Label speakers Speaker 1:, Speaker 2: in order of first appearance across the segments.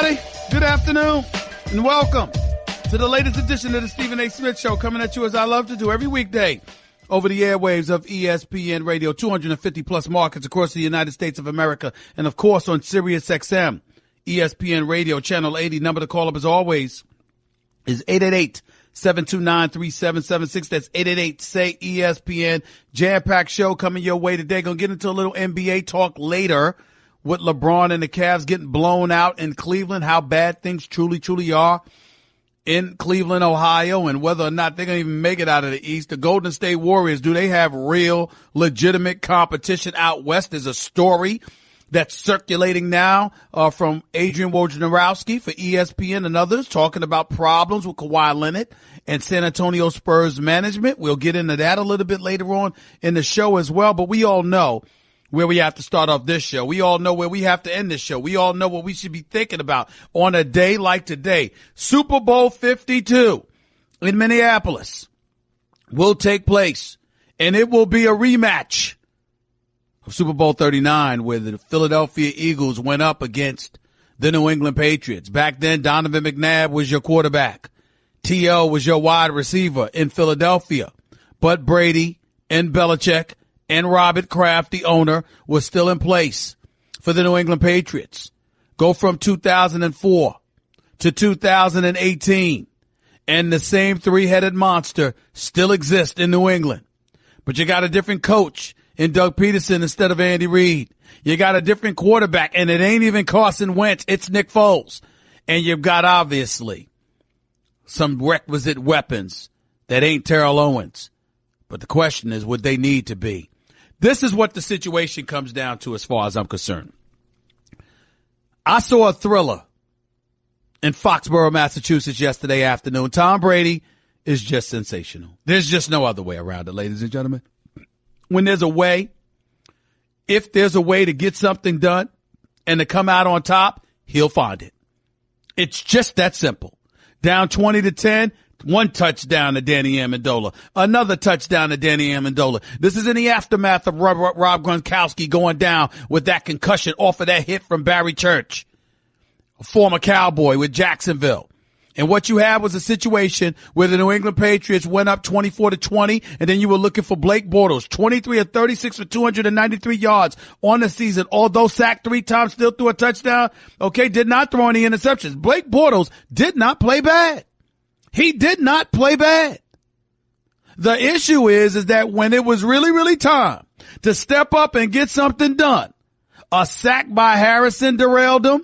Speaker 1: everybody. Good afternoon and welcome to the latest edition of the Stephen A. Smith Show, coming at you as I love to do every weekday over the airwaves of ESPN Radio, 250 plus markets across the United States of America, and of course on Sirius XM, ESPN Radio, channel 80. Number to call up as always is 888-729-3776. That's 888-SAY-ESPN. Jam-packed show coming your way today. Gonna get into a little NBA talk later with LeBron and the Cavs getting blown out in Cleveland, how bad things truly are in Cleveland, Ohio, and whether or not they're going to even make it out of the East. The Golden State Warriors, do they have real, legitimate competition out West? There's a story that's circulating now from Adrian Wojnarowski for ESPN and others, talking about problems with Kawhi Leonard and San Antonio Spurs management. We'll get into that a little bit later on in the show as well, but we all know where we have to start off this show. We all know where we have to end this show. We all know what we should be thinking about on a day like today. Super Bowl 52 in Minneapolis will take place, and it will be a rematch of Super Bowl 39, where the Philadelphia Eagles went up against the New England Patriots. Back then, Donovan McNabb was your quarterback. T.O. was your wide receiver in Philadelphia. But Brady and Belichick and Robert Kraft, the owner, was still in place for the New England Patriots. Go from 2004 to 2018, and the same three-headed monster still exists in New England. But you got a different coach in Doug Peterson instead of Andy Reid. You got a different quarterback, and it ain't even Carson Wentz. It's Nick Foles. And you've got, obviously, some requisite weapons that ain't Terrell Owens. But the question is, would they need to be? This is what the situation comes down to as far as I'm concerned. I saw a thriller in Foxborough, Massachusetts yesterday afternoon. Tom Brady is just sensational. There's just no other way around it, ladies and gentlemen. When there's a way, if there's a way to get something done and to come out on top, he'll find it. It's just that simple. Down 20-10. One touchdown to Danny Amendola. Another touchdown to Danny Amendola. This is in the aftermath of Rob Gronkowski going down with that concussion off of that hit from Barry Church, a former Cowboy with Jacksonville. And what you had was a situation where the New England Patriots went up 24-20, and then you were looking for Blake Bortles, 23 of 36 for 293 yards on the season, although sacked 3 times, still threw a touchdown. Okay, did not throw any interceptions. Blake Bortles did not play bad. He did not play bad. The issue is that when it was really time to step up and get something done, a sack by Harrison derailed him.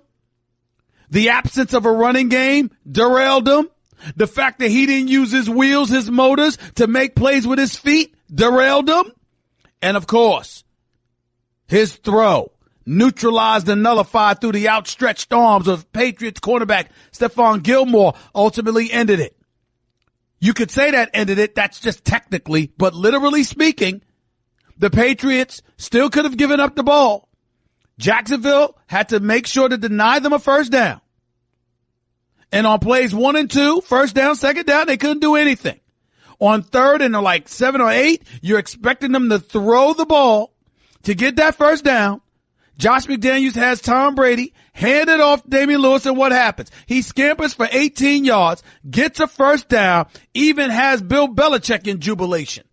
Speaker 1: The absence of a running game derailed him. The fact that he didn't use his wheels, his motors, to make plays with his feet derailed him. And, of course, his throw neutralized and nullified through the outstretched arms of Patriots cornerback Stephon Gilmore ultimately ended it. You could say that ended it. That's just technically, but literally speaking, the Patriots still could have given up the ball. Jacksonville had to make sure to deny them a first down. And on plays 1 and 2, first down, second down, they couldn't do anything. On third and like 7 or 8, you're expecting them to throw the ball to get that first down. Josh McDaniels has Tom Brady hand it off to Damian Lewis, and what happens? He scampers for 18 yards, gets a first down, even has Bill Belichick in jubilation,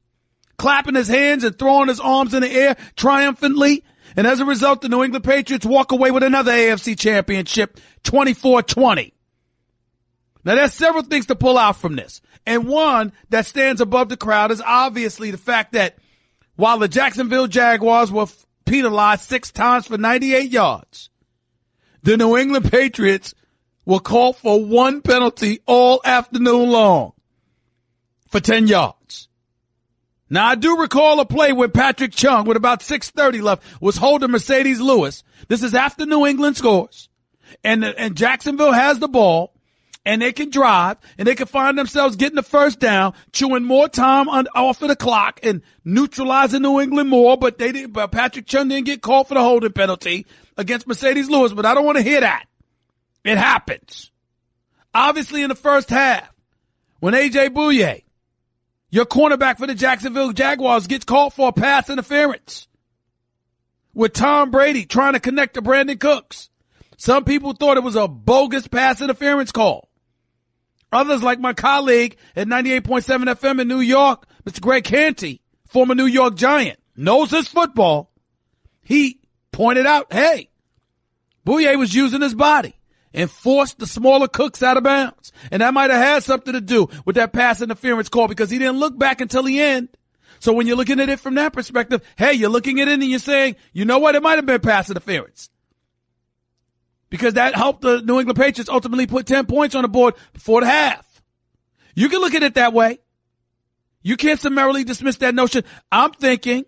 Speaker 1: clapping his hands and throwing his arms in the air triumphantly. And as a result, the New England Patriots walk away with another AFC championship, 24-20. Now, there's several things to pull out from this. And one that stands above the crowd is obviously the fact that while the Jacksonville Jaguars were penalized 6 times for 98 yards, the New England Patriots were called for 1 penalty all afternoon long for 10 yards. Now, I do recall a play where Patrick Chung, with about 6:30 left, was holding Mercedes Lewis. This is after New England scores. And Jacksonville has the ball, and they can drive, and they can find themselves getting the first down, chewing more time off of the clock and neutralizing New England more, but Patrick Chung didn't get called for the holding penalty against Mercedes Lewis, but I don't want to hear that. It happens. Obviously, in the first half, when A.J. Bouye, your cornerback for the Jacksonville Jaguars, gets called for a pass interference with Tom Brady trying to connect to Brandon Cooks. Some people thought it was a bogus pass interference call. Others, like my colleague at 98.7 FM in New York, Mr. Greg Canty, former New York Giant, knows his football. He pointed out, hey, Bouye was using his body and forced the smaller Cooks out of bounds. And that might have had something to do with that pass interference call because he didn't look back until the end. So when you're looking at it from that perspective, hey, you're looking at it and you're saying, you know what, it might have been pass interference. Because that helped the New England Patriots ultimately put 10 points on the board before the half. You can look at it that way. You can't summarily dismiss that notion. I'm thinking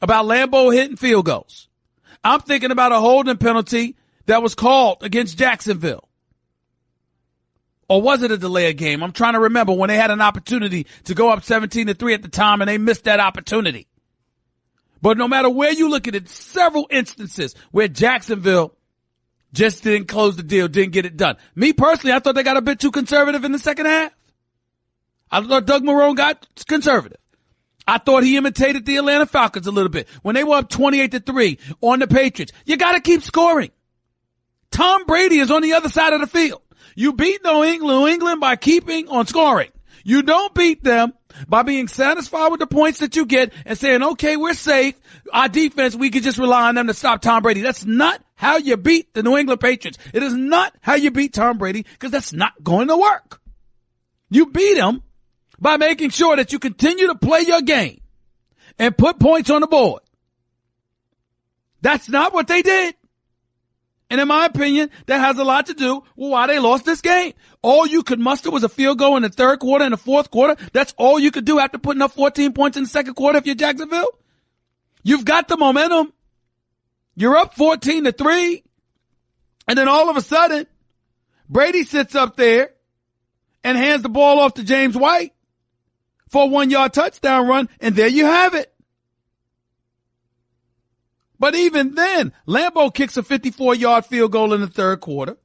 Speaker 1: about Lambeau hitting field goals. I'm thinking about a holding penalty that was called against Jacksonville. Or was it a delay of game? I'm trying to remember when they had an opportunity to go up 17-3 at the time and they missed that opportunity. But no matter where you look at it, several instances where Jacksonville just didn't close the deal, didn't get it done. Me personally, I thought they got a bit too conservative in the second half. I thought Doug Marrone got conservative. I thought he imitated the Atlanta Falcons a little bit. When they were up 28-3 on the Patriots, you got to keep scoring. Tom Brady is on the other side of the field. You beat New England by keeping on scoring. You don't beat them by being satisfied with the points that you get and saying, okay, we're safe. Our defense, we can just rely on them to stop Tom Brady. That's not how you beat the New England Patriots. It is not how you beat Tom Brady because that's not going to work. You beat him by making sure that you continue to play your game and put points on the board. That's not what they did. And in my opinion, that has a lot to do with why they lost this game. All you could muster was a field goal in the third quarter and the fourth quarter. That's all you could do after putting up 14 points in the second quarter if you're Jacksonville. You've got the momentum. You're up 14-3. And then all of a sudden, Brady sits up there and hands the ball off to James White for a 1-yard touchdown run. And there you have it. But even then, Lambeau kicks a 54-yard field goal in the third quarter.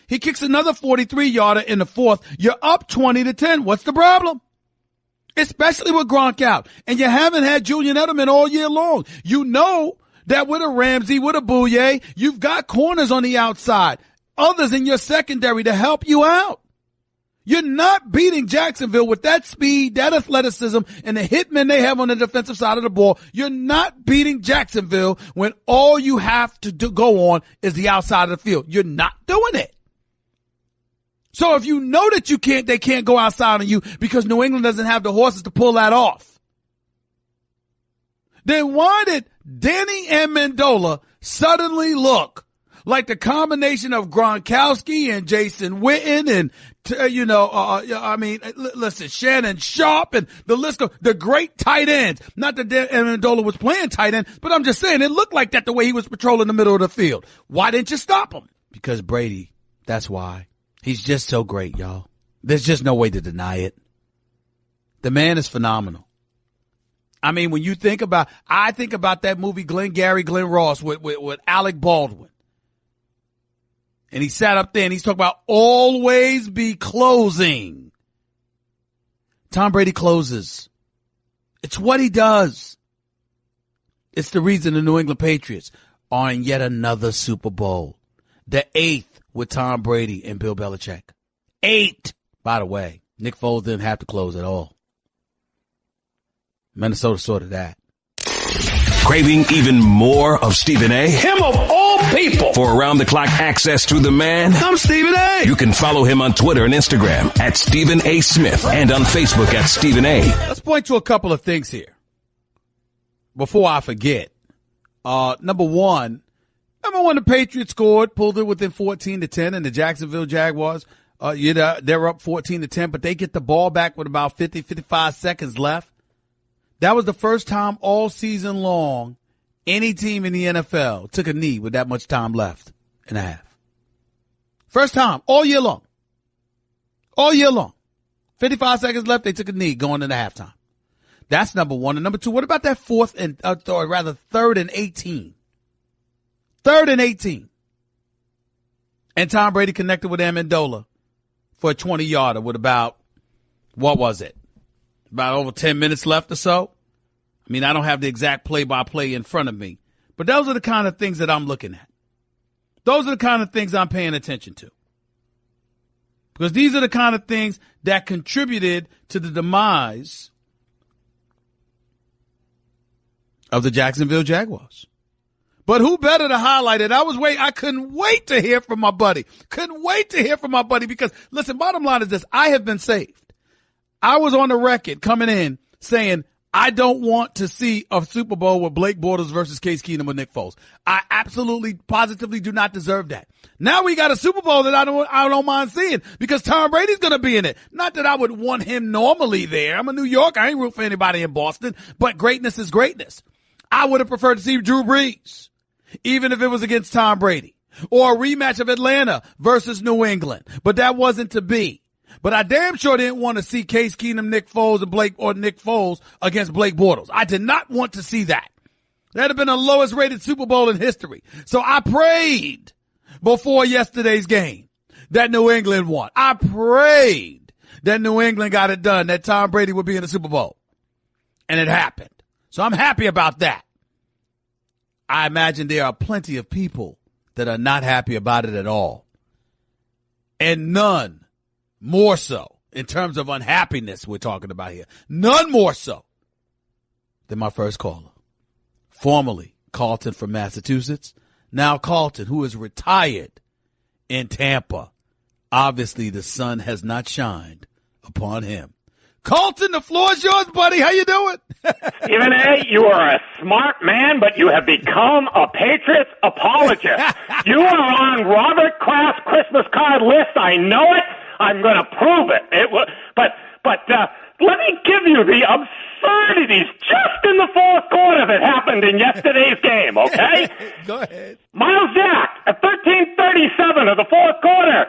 Speaker 1: He kicks another 43-yarder in the fourth. You're up 20-10. What's the problem? Especially with Gronk out. And you haven't had Julian Edelman all year long. You know that with a Ramsey, with a Bouye, you've got corners on the outside, others in your secondary to help you out. You're not beating Jacksonville with that speed, that athleticism, and the hitmen they have on the defensive side of the ball. You're not beating Jacksonville when all you have to go on is the outside of the field. You're not doing it. So if you know that they can't go outside on you because New England doesn't have the horses to pull that off, then why did Danny Amendola suddenly look like the combination of Gronkowski and Jason Witten and, listen, Shannon Sharp and the list goes, the great tight ends. Not that Amendola was playing tight end, but I'm just saying it looked like that the way he was patrolling the middle of the field. Why didn't you stop him? Because Brady, that's why. He's just so great, y'all. There's just no way to deny it. The man is phenomenal. I mean, when you I think about that movie Glengarry Glen Ross with Alec Baldwin. And he sat up there and he's talking about always be closing. Tom Brady closes. It's what he does. It's the reason the New England Patriots are in yet another Super Bowl. The 8th with Tom Brady and Bill Belichick. 8. By the way, Nick Foles didn't have to close at all. Minnesota sorted that.
Speaker 2: Craving even more of Stephen A?
Speaker 3: Him of all people.
Speaker 2: For around-the-clock access to the man?
Speaker 3: I'm Stephen A.
Speaker 2: You can follow him on Twitter and Instagram at Stephen A. Smith and on Facebook at Stephen A.
Speaker 1: Let's point to a couple of things here before I forget. Number one, the Patriots scored, pulled it within 14-10, and the Jacksonville Jaguars, they're up 14-10, but they get the ball back with about 55 seconds left. That was the first time all season long any team in the NFL took a knee with that much time left in a half. First time all year long. All year long. 55 seconds left, they took a knee going into halftime. That's number one. And number two, what about that third and 18? 3rd and 18. And Tom Brady connected with Amendola for a 20-yarder with about, what was it? About over 10 minutes left or so. I mean, I don't have the exact play-by-play in front of me, but those are the kind of things that I'm looking at. Those are the kind of things I'm paying attention to. Because these are the kind of things that contributed to the demise of the Jacksonville Jaguars. But who better to highlight it? I couldn't wait to hear from my buddy. Because, listen, bottom line is this. I have been saved. I was on the record coming in saying, I don't want to see a Super Bowl with Blake Bortles versus Case Keenum or Nick Foles. I absolutely, positively do not deserve that. Now we got a Super Bowl that I don't mind seeing because Tom Brady's going to be in it. Not that I would want him normally there. I'm a New Yorker. I ain't root for anybody in Boston, but greatness is greatness. I would have preferred to see Drew Brees, even if it was against Tom Brady, or a rematch of Atlanta versus New England, but that wasn't to be. But I damn sure didn't want to see Case Keenum, Nick Foles, and Nick Foles against Blake Bortles. I did not want to see that. That'd have been the lowest rated Super Bowl in history. So I prayed before yesterday's game that New England won. I prayed that New England got it done, that Tom Brady would be in the Super Bowl. And it happened. So I'm happy about that. I imagine there are plenty of people that are not happy about it at all. And none more so, in terms of unhappiness we're talking about here, none more so than my first caller, formerly Carlton from Massachusetts, now Carlton, who is retired in Tampa. Obviously, the sun has not shined upon him. Carlton, the floor is yours, buddy. How you doing?
Speaker 4: Stephen A., you are a smart man, but you have become a Patriots apologist. You are on Robert Kraft's Christmas card list. I know it. I'm going to prove it. But let me give you the absurdities just in the fourth quarter that happened in yesterday's game, okay?
Speaker 1: Go ahead.
Speaker 4: Miles Jack, at 13:37 of the fourth quarter,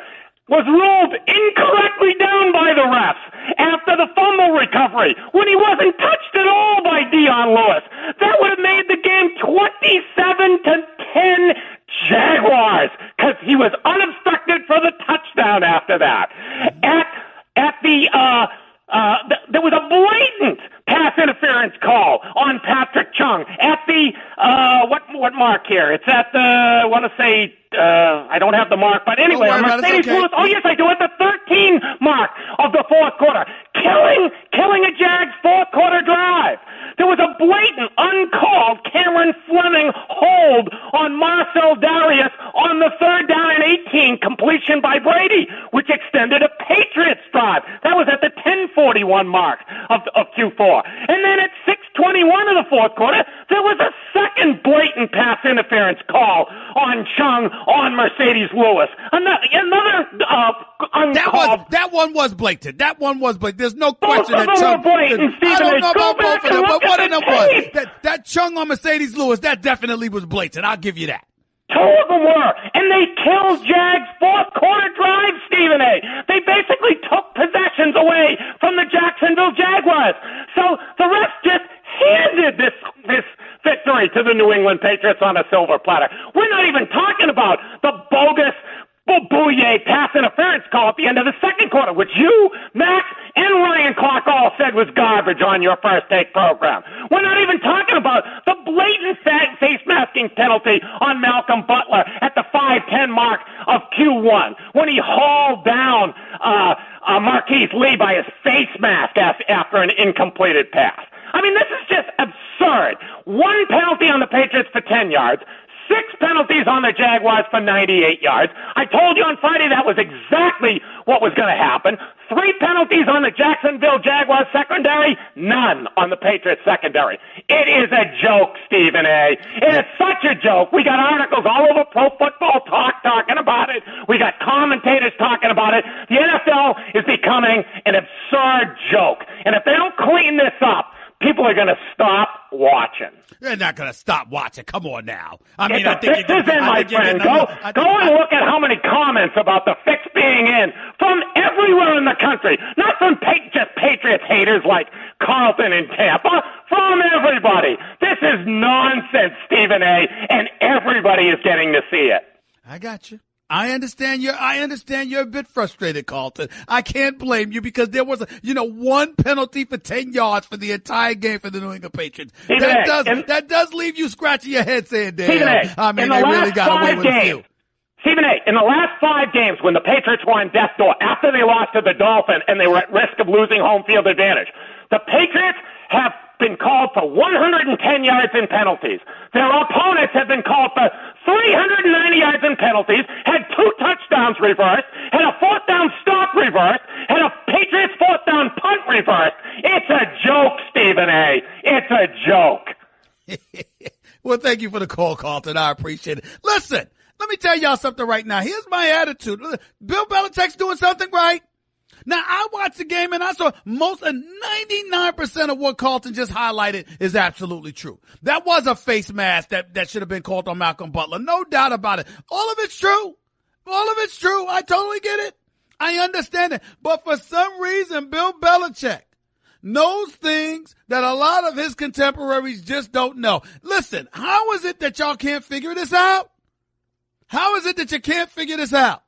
Speaker 4: was ruled incorrectly down by the refs after the fumble recovery when he wasn't touched at all by Dion Lewis. That would have made the game 27-10 Jaguars because he was unobstructed for the touchdown after that. There was a blatant pass interference call on Patrick Chung at the what mark here? It's at the I don't have the mark, but anyway, Mercedes Lewis. Oh yes, I do. At the 13 mark of the fourth quarter, killing a Jags fourth quarter drive. There was a blatant, uncalled Cameron Fleming hold on Marcel Darius on the third down and 18 completion by Brady, which extended a Patriots drive. That was at the 10:41 mark of Q4. And then at 6:21 of the fourth quarter, there was a second blatant pass interference call on Chung on Mercedes Lewis. Another uncalled.
Speaker 1: That one was blatant. There's no question that Chung.
Speaker 4: Blatant,
Speaker 1: I don't know about both of them, but one of them was. That Chung on Mercedes Lewis, that definitely was blatant. I'll give you that.
Speaker 4: Two of them were, and they killed Jags' fourth quarter drive, Stephen A. They basically took possessions away from the Jacksonville Jaguars. So the refs just handed this victory to the New England Patriots on a silver platter. We're not even talking about the bogus Bouye pass interference call at the end of the second quarter, which you, Max, and Ryan Clark all said was garbage on your First Take program. We're not even talking about the blatant face masking penalty on Malcolm Butler at the 5:10 mark of Q1 when he hauled down Marquise Lee by his face mask after an incompleted pass. I mean, this is just absurd. One penalty on the Patriots for 10 yards. 6 penalties on the Jaguars for 98 yards. I told you on Friday that was exactly what was going to happen. 3 penalties on the Jacksonville Jaguars secondary, none on the Patriots secondary. It is a joke, Stephen A. It is such a joke. We got articles all over Pro Football Talk talking about it. We got commentators talking about it. The NFL is becoming an absurd joke. And if they don't clean this up, people are going to stop watching.
Speaker 1: They're not going to stop watching. Come on now. I
Speaker 4: mean, the fix is in, my friend. Go and look at how many comments about the fix being in from everywhere in the country. Not from just Patriots haters like Carlton in Tampa. From everybody. This is nonsense, Stephen A., and everybody is getting to see it.
Speaker 1: I got you. I understand you're a bit frustrated, Carlton. I can't blame you because there was one penalty for 10 yards for the entire game for the New England Patriots. That does leave you scratching your head saying, damn, I mean, they really got away with you.
Speaker 4: Stephen A., in the last 5 games when the Patriots were on death door after they lost to the Dolphins and they were at risk of losing home field advantage, the Patriots have been called for 110 yards in penalties. Their opponents have been called for 390 yards in penalties, had 2 touchdowns reversed, had a 4th down stop reversed, had a Patriots 4th down punt reversed. It's a joke, Stephen A. It's a joke.
Speaker 1: Well, thank you for the call, Carlton. I appreciate it. Listen, let me tell y'all something right now. Here's my attitude. Bill Belichick's doing something right. Now, I watched the game and I saw 99% of what Carlton just highlighted is absolutely true. That was a face mask that should have been called on Malcolm Butler. No doubt about it. All of it's true. All of it's true. I totally get it. I understand it. But for some reason, Bill Belichick knows things that a lot of his contemporaries just don't know. Listen, how is it that y'all can't figure this out? How is it that you can't figure this out?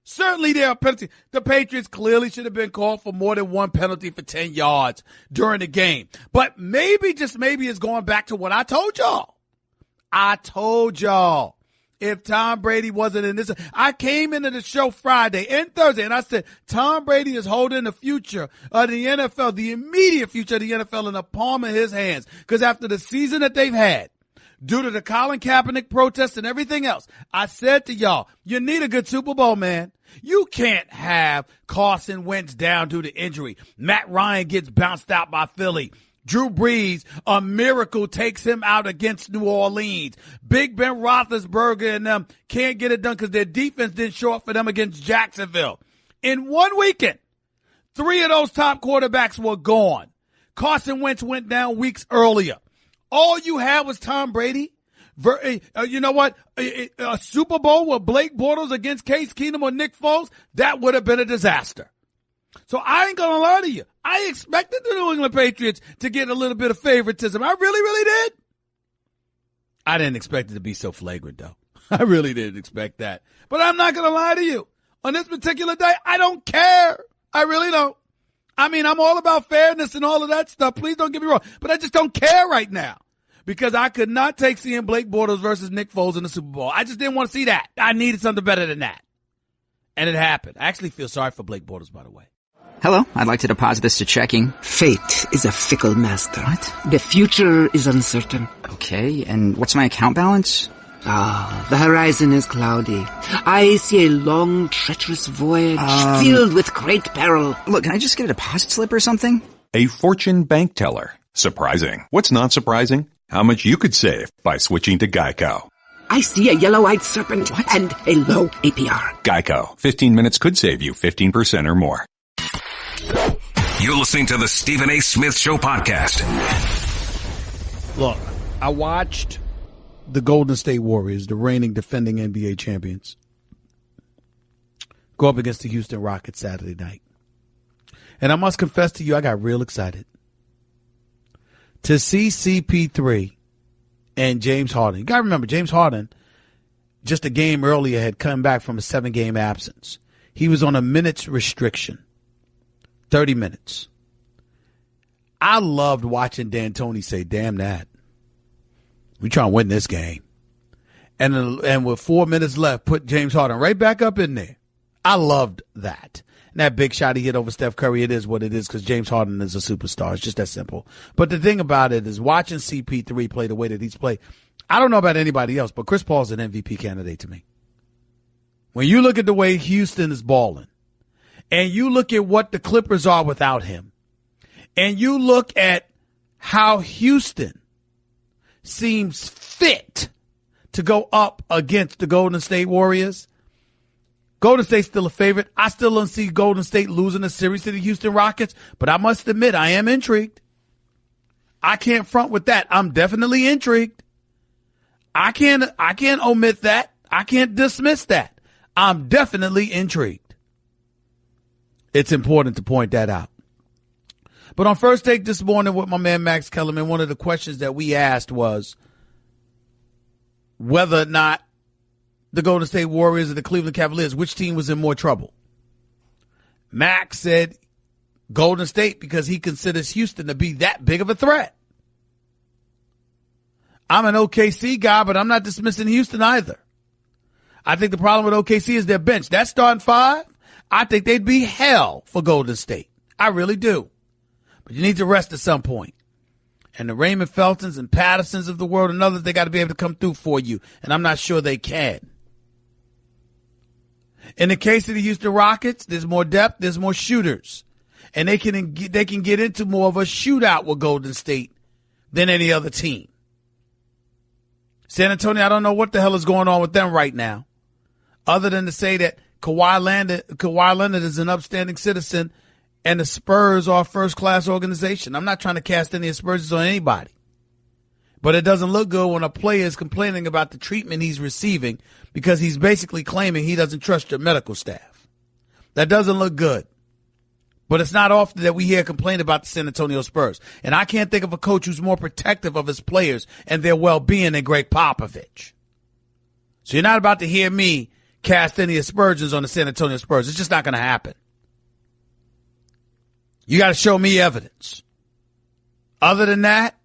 Speaker 1: Certainly there are penalties. The Patriots clearly should have been called for more than 1 penalty for 10 yards during the game. But maybe, just maybe, it's going back to what I told y'all. I told y'all if Tom Brady wasn't in this, I came into the show Friday and Thursday and I said, Tom Brady is holding the future of the NFL, the immediate future of the NFL in the palm of his hands. Because after the season that they've had, due to the Colin Kaepernick protests and everything else, I said to y'all, you need a good Super Bowl, man. You can't have Carson Wentz down due to injury. Matt Ryan gets bounced out by Philly. Drew Brees, a miracle, takes him out against New Orleans. Big Ben Roethlisberger and them can't get it done because their defense didn't show up for them against Jacksonville. In one weekend, 3 of those top quarterbacks were gone. Carson Wentz went down weeks earlier. All you had was Tom Brady. You know what? A Super Bowl with Blake Bortles against Case Keenum or Nick Foles, that would have been a disaster. So I ain't going to lie to you. I expected the New England Patriots to get a little bit of favoritism. I really, really did. I didn't expect it to be so flagrant, though. I really didn't expect that. But I'm not going to lie to you. On this particular day, I don't care. I really don't. I mean, I'm all about fairness and all of that stuff. Please don't get me wrong. But I just don't care right now because I could not take seeing Blake Bortles versus Nick Foles in the Super Bowl. I just didn't want to see that. I needed something better than that. And it happened. I actually feel sorry for Blake Bortles, by the way.
Speaker 5: Hello, I'd like to deposit this to checking.
Speaker 6: Fate is a fickle master.
Speaker 5: What?
Speaker 6: The future is uncertain.
Speaker 5: Okay, and what's my account balance?
Speaker 6: The horizon is cloudy. I see a long, treacherous voyage filled with great peril.
Speaker 5: Look, can I just get a deposit slip or something?
Speaker 7: A Fortune bank teller. Surprising. What's not surprising? How much you could save by switching to Geico.
Speaker 6: I see a yellow-eyed serpent and a low APR.
Speaker 7: Geico. 15 minutes could save you 15% or more.
Speaker 2: You're listening to the Stephen A. Smith Show podcast.
Speaker 1: Look, I watched the Golden State Warriors, the reigning defending NBA champions, go up against the Houston Rockets Saturday night. And I must confess to you, I got real excited to see CP3 and James Harden. You got to remember, James Harden, just a game earlier, had come back from a 7-game absence. He was on a minutes restriction, 30 minutes. I loved watching D'Antoni say, damn that. We trying to win this game. And with 4 minutes left, put James Harden right back up in there. I loved that. And that big shot he hit over Steph Curry, it is what it is because James Harden is a superstar. It's just that simple. But the thing about it is watching CP3 play the way that he's played, I don't know about anybody else, but Chris Paul's an MVP candidate to me. When you look at the way Houston is balling, and you look at what the Clippers are without him, and you look at how Houston seems fit to go up against the Golden State Warriors, Golden State's still a favorite. I still don't see Golden State losing a series to the Houston Rockets, but I must admit I am intrigued. I can't front with that. I'm definitely intrigued. I can't omit that. I can't dismiss that. I'm definitely intrigued. It's important to point that out. But on First Take this morning with my man Max Kellerman, one of the questions that we asked was whether or not the Golden State Warriors or the Cleveland Cavaliers, which team was in more trouble. Max said Golden State because he considers Houston to be that big of a threat. I'm an OKC guy, but I'm not dismissing Houston either. I think the problem with OKC is their bench. That starting five, I think they'd be hell for Golden State. I really do. But you need to rest at some point. And the Raymond Feltons and Pattersons of the world and others, they got to be able to come through for you. And I'm not sure they can. In the case of the Houston Rockets, there's more depth, there's more shooters. And they can get into more of a shootout with Golden State than any other team. San Antonio, I don't know what the hell is going on with them right now, other than to say that Kawhi Leonard is an upstanding citizen and the Spurs are a first-class organization. I'm not trying to cast any aspersions on anybody. But it doesn't look good when a player is complaining about the treatment he's receiving because he's basically claiming he doesn't trust your medical staff. That doesn't look good. But it's not often that we hear complaint about the San Antonio Spurs. And I can't think of a coach who's more protective of his players and their well-being than Greg Popovich. So you're not about to hear me cast any aspersions on the San Antonio Spurs. It's just not going to happen. You got to show me evidence. Other than that,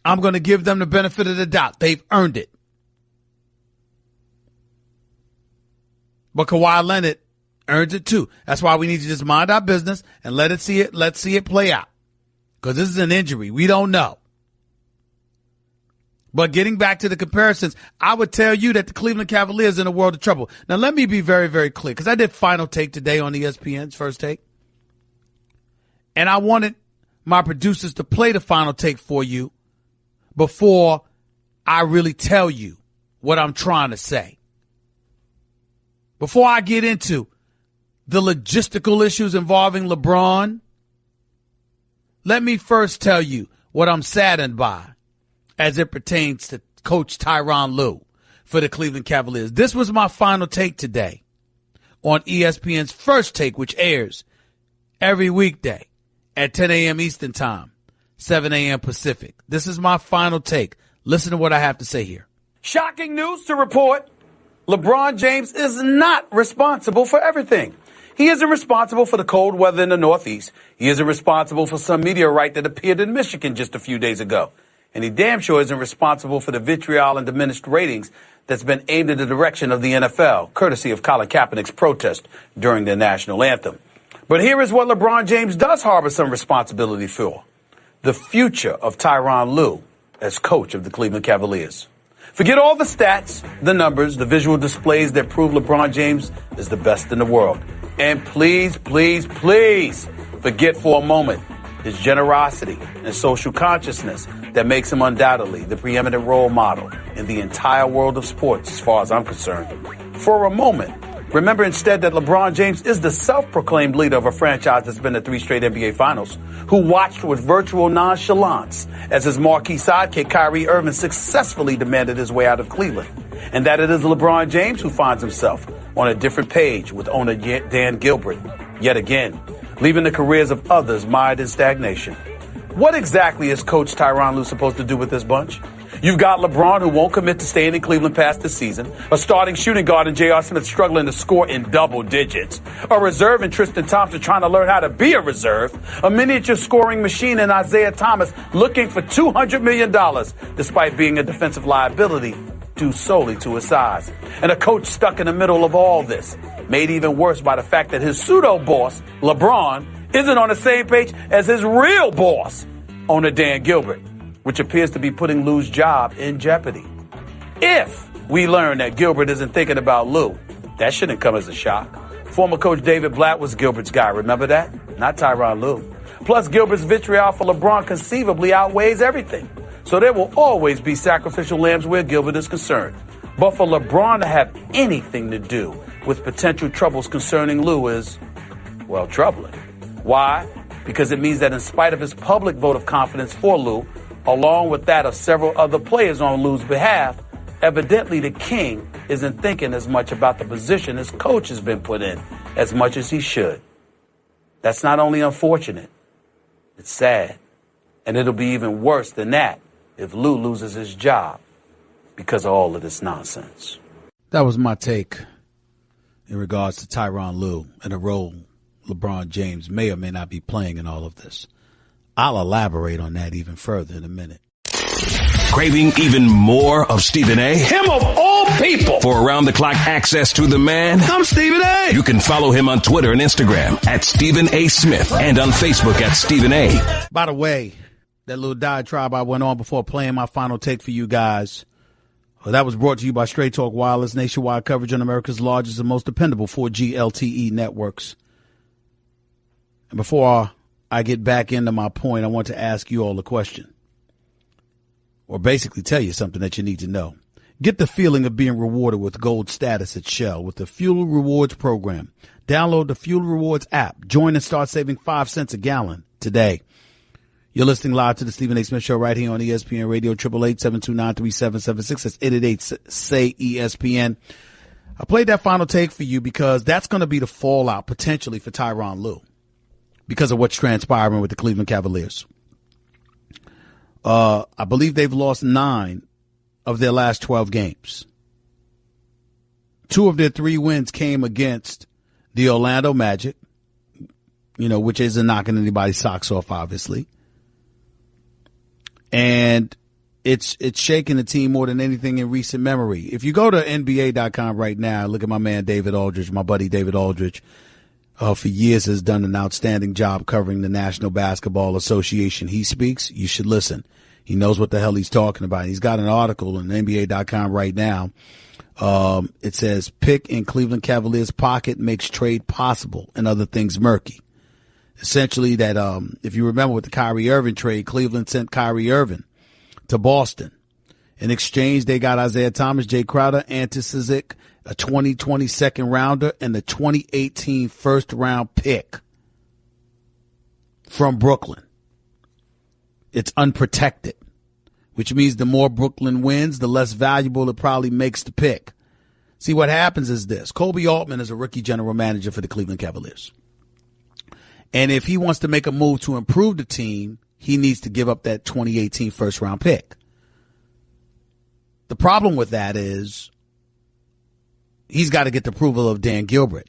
Speaker 1: I'm going to give them the benefit of the doubt. They've earned it. But Kawhi Leonard earns it too. That's why we need to just mind our business and let's see it play out. Because this is an injury. We don't know. But getting back to the comparisons, I would tell you that the Cleveland Cavaliers are in a world of trouble. Now, let me be very, very clear, because I did Final Take today on ESPN's First Take. And I wanted my producers to play the Final Take for you before I really tell you what I'm trying to say. Before I get into the logistical issues involving LeBron, let me first tell you what I'm saddened by as it pertains to Coach Tyronn Lue for the Cleveland Cavaliers. This was my Final Take today on ESPN's First Take, which airs every weekday at 10 a.m. Eastern Time, 7 a.m. Pacific. This is my Final Take. Listen to what I have to say here.
Speaker 3: Shocking news to report. LeBron James is not responsible for everything. He isn't responsible for the cold weather in the Northeast. He isn't responsible for some meteorite that appeared in Michigan just a few days ago. And he damn sure isn't responsible for the vitriol and diminished ratings that's been aimed in the direction of the NFL, courtesy of Colin Kaepernick's protest during the national anthem. But here is what LeBron James does harbor some responsibility for: the future of Tyronn Lue as coach of the Cleveland Cavaliers. Forget all the stats, the numbers, the visual displays that prove LeBron James is the best in the world. And please, please, please forget for a moment his generosity and social consciousness that makes him undoubtedly the preeminent role model in the entire world of sports, as far as I'm concerned. For a moment, remember instead that LeBron James is the self-proclaimed leader of a franchise that's been to 3 straight NBA Finals, who watched with virtual nonchalance as his marquee sidekick Kyrie Irving successfully demanded his way out of Cleveland, and that it is LeBron James who finds himself on a different page with owner Dan Gilbert, yet again, leaving the careers of others mired in stagnation. What exactly is Coach Tyronn Lue supposed to do with this bunch? You've got LeBron, who won't commit to staying in Cleveland past this season, a starting shooting guard in J.R. Smith struggling to score in double digits, a reserve in Tristan Thompson trying to learn how to be a reserve, a miniature scoring machine in Isaiah Thomas looking for $200 million despite being a defensive liability due solely to his size, and a coach stuck in the middle of all this, made even worse by the fact that his pseudo-boss, LeBron, isn't on the same page as his real boss, owner Dan Gilbert, which appears to be putting Lue's job in jeopardy. If we learn that Gilbert isn't thinking about Lue, that shouldn't come as a shock. Former coach David Blatt was Gilbert's guy, remember that? Not Tyronn Lue. Plus, Gilbert's vitriol for LeBron conceivably outweighs everything. So there will always be sacrificial lambs where Gilbert is concerned. But for LeBron to have anything to do with potential troubles concerning Lue is, well, troubling. Why? Because it means that in spite of his public vote of confidence for Lue, along with that of several other players on Lue's behalf, evidently the king isn't thinking as much about the position his coach has been put in as much as he should. That's not only unfortunate, it's sad. And it'll be even worse than that if Lue loses his job because of all of this nonsense.
Speaker 1: That was my take in regards to Tyronn Lue and the role LeBron James may or may not be playing in all of this. I'll elaborate on that even further in a minute.
Speaker 2: Craving even more of Stephen A?
Speaker 3: Him of all people.
Speaker 2: For around-the-clock access to the man,
Speaker 3: I'm Stephen A.
Speaker 2: you can follow him on Twitter and Instagram at Stephen A. Smith and on Facebook at Stephen A.
Speaker 1: By the way, that little diatribe I went on before playing my final take for you guys, that was brought to you by Straight Talk Wireless, nationwide coverage on America's largest and most dependable 4G LTE networks. And before I get back into my point, I want to ask you all a question, or basically tell you something that you need to know. Get the feeling of being rewarded with gold status at Shell with the Fuel Rewards program. Download the Fuel Rewards app. Join and start saving 5 cents a gallon today. You're listening live to the Stephen A. Smith Show right here on ESPN Radio, 888-729-3776. That's 888-SAY-ESPN. I played that final take for you because that's going to be the fallout potentially for Tyronn Lue because of what's transpiring with the Cleveland Cavaliers. I believe they've lost 9 of their last 12 games. 2 of their 3 wins came against the Orlando Magic, which isn't knocking anybody's socks off, obviously. And it's shaking the team more than anything in recent memory. If you go to NBA.com right now, look at my man David Aldridge, my buddy David Aldridge, for years has done an outstanding job covering the National Basketball Association. He speaks, you should listen. He knows what the hell he's talking about. He's got an article on NBA.com right now. It says, pick in Cleveland Cavaliers pocket makes trade possible and other things murky. Essentially that, if you remember with the Kyrie Irving trade, Cleveland sent Kyrie Irving to Boston. In exchange, they got Isaiah Thomas, Jay Crowder, Ante Cizic, a 2020 second rounder, and the 2018 first round pick from Brooklyn. It's unprotected, which means the more Brooklyn wins, the less valuable it probably makes the pick. See, what happens is this. Kobe Altman is a rookie general manager for the Cleveland Cavaliers. And if he wants to make a move to improve the team, he needs to give up that 2018 first round pick. The problem with that is he's got to get the approval of Dan Gilbert.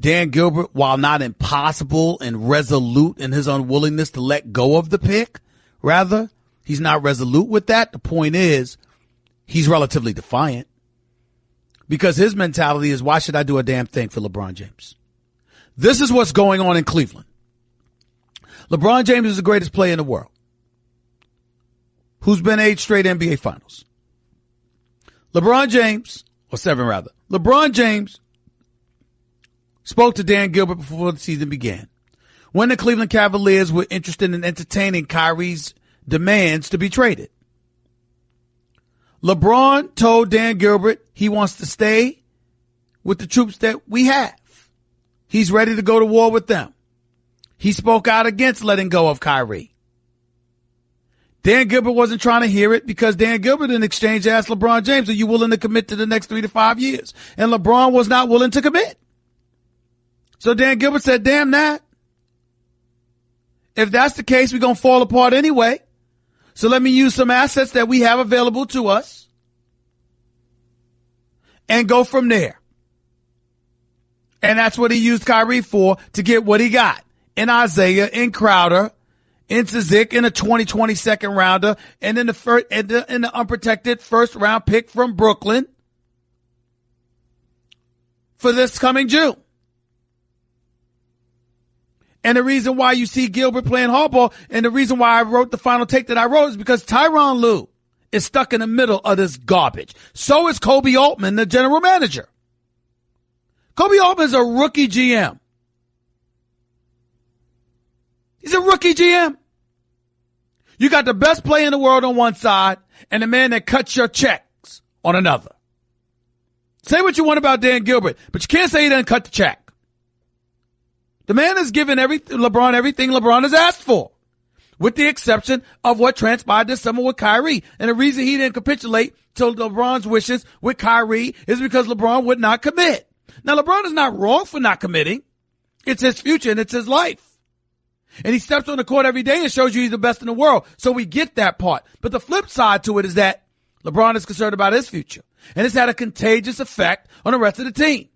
Speaker 1: Dan Gilbert, while not impossible and resolute in his unwillingness to let go of the pick, rather, he's not resolute with that. The point is, he's relatively defiant because his mentality is, why should I do a damn thing for LeBron James? This is what's going on in Cleveland. LeBron James is the greatest player in the world, who's been 8 straight NBA finals. LeBron James spoke to Dan Gilbert before the season began, when the Cleveland Cavaliers were interested in entertaining Kyrie's demands to be traded. LeBron told Dan Gilbert he wants to stay with the troops that we have. He's ready to go to war with them. He spoke out against letting go of Kyrie. Dan Gilbert wasn't trying to hear it because Dan Gilbert in exchange asked LeBron James, are you willing to commit to the next 3 to 5 years? And LeBron was not willing to commit. So Dan Gilbert said, damn that. If that's the case, we're going to fall apart anyway. So let me use some assets that we have available to us and go from there. And that's what he used Kyrie for, to get what he got in Isaiah, in Crowder, in Cizic, in a 2020 second rounder, and in the unprotected first round pick from Brooklyn for this coming June. And the reason why you see Gilbert playing hardball, and the reason why I wrote the final take that I wrote, is because Tyronn Lue is stuck in the middle of this garbage. So is Kobe Altman, the general manager. Kobe Altman is a rookie GM. He's a rookie GM. You got the best player in the world on one side and the man that cuts your checks on another. Say what you want about Dan Gilbert, but you can't say he doesn't cut the check. The man has given LeBron everything LeBron has asked for, with the exception of what transpired this summer with Kyrie. And the reason he didn't capitulate to LeBron's wishes with Kyrie is because LeBron would not commit. Now, LeBron is not wrong for not committing. It's his future and it's his life. And he steps on the court every day and shows you he's the best in the world. So we get that part. But the flip side to it is that LeBron is concerned about his future. And it's had a contagious effect on the rest of the team.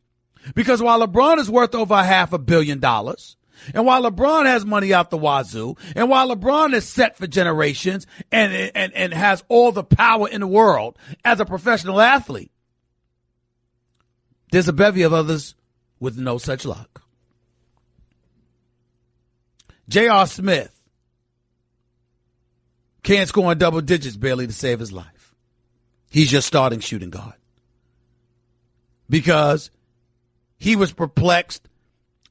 Speaker 1: Because while LeBron is worth over $500 million, And while LeBron has money out the wazoo, and while LeBron is set for generations and has all the power in the world as a professional athlete, there's a bevy of others with no such luck. J.R. Smith can't score in double digits barely to save his life. He's your starting shooting guard. Because he was perplexed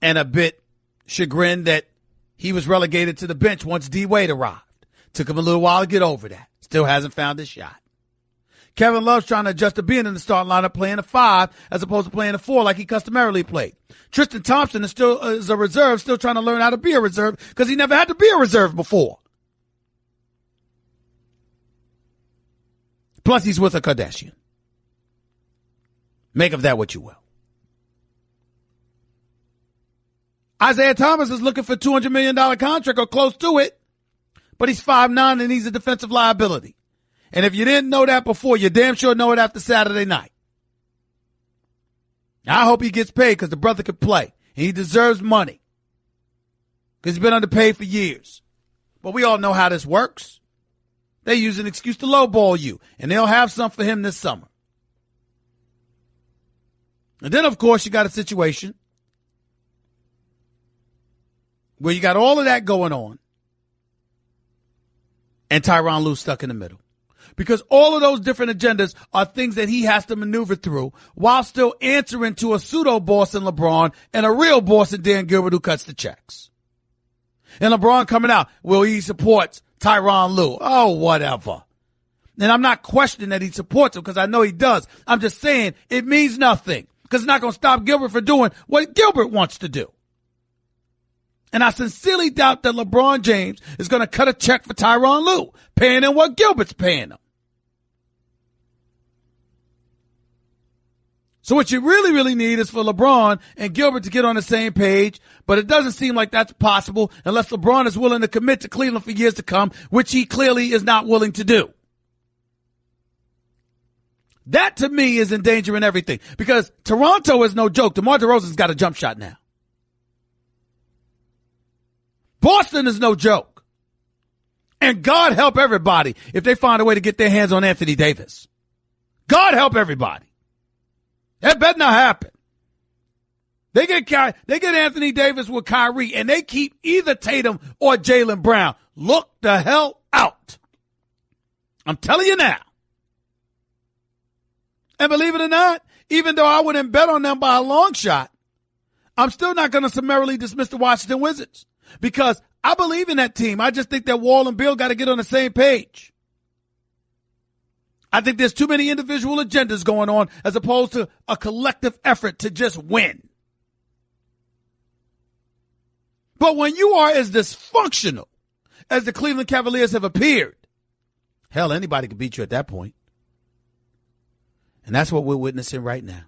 Speaker 1: and a bit chagrined that he was relegated to the bench once D. Wade arrived. Took him a little while to get over that. Still hasn't found his shot. Kevin Love's trying to adjust to being in the starting lineup, playing a 5 as opposed to playing a 4 like he customarily played. Tristan Thompson is a reserve, still trying to learn how to be a reserve because he never had to be a reserve before. Plus, he's with a Kardashian. Make of that what you will. Isaiah Thomas is looking for a $200 million contract or close to it, but he's 5'9" and he's a defensive liability. And if you didn't know that before, you damn sure know it after Saturday night. I hope he gets paid because the brother could play. And he deserves money because he's been underpaid for years. But we all know how this works. They use an excuse to lowball you, and they'll have some for him this summer. And then, of course, you got a situation where you got all of that going on and Tyronn Lue stuck in the middle. Because all of those different agendas are things that he has to maneuver through while still answering to a pseudo boss in LeBron and a real boss in Dan Gilbert who cuts the checks. And LeBron coming out, well, he supports Tyronn Lue. Oh, whatever. And I'm not questioning that he supports him because I know he does. I'm just saying it means nothing because it's not going to stop Gilbert from doing what Gilbert wants to do. And I sincerely doubt that LeBron James is going to cut a check for Tyronn Lue, paying him what Gilbert's paying him. So what you really, really need is for LeBron and Gilbert to get on the same page, but it doesn't seem like that's possible unless LeBron is willing to commit to Cleveland for years to come, which he clearly is not willing to do. That, to me, is endangering everything because Toronto is no joke. DeMar DeRozan's got a jump shot now. Boston is no joke. And God help everybody if they find a way to get their hands on Anthony Davis. God help everybody. That better not happen. They get Anthony Davis with Kyrie, and they keep either Tatum or Jaylen Brown. Look the hell out. I'm telling you now. And believe it or not, even though I wouldn't bet on them by a long shot, I'm still not going to summarily dismiss the Washington Wizards because I believe in that team. I just think that Wall and Bill got to get on the same page. I think there's too many individual agendas going on as opposed to a collective effort to just win. But when you are as dysfunctional as the Cleveland Cavaliers have appeared, hell, anybody can beat you at that point. And that's what we're witnessing right now.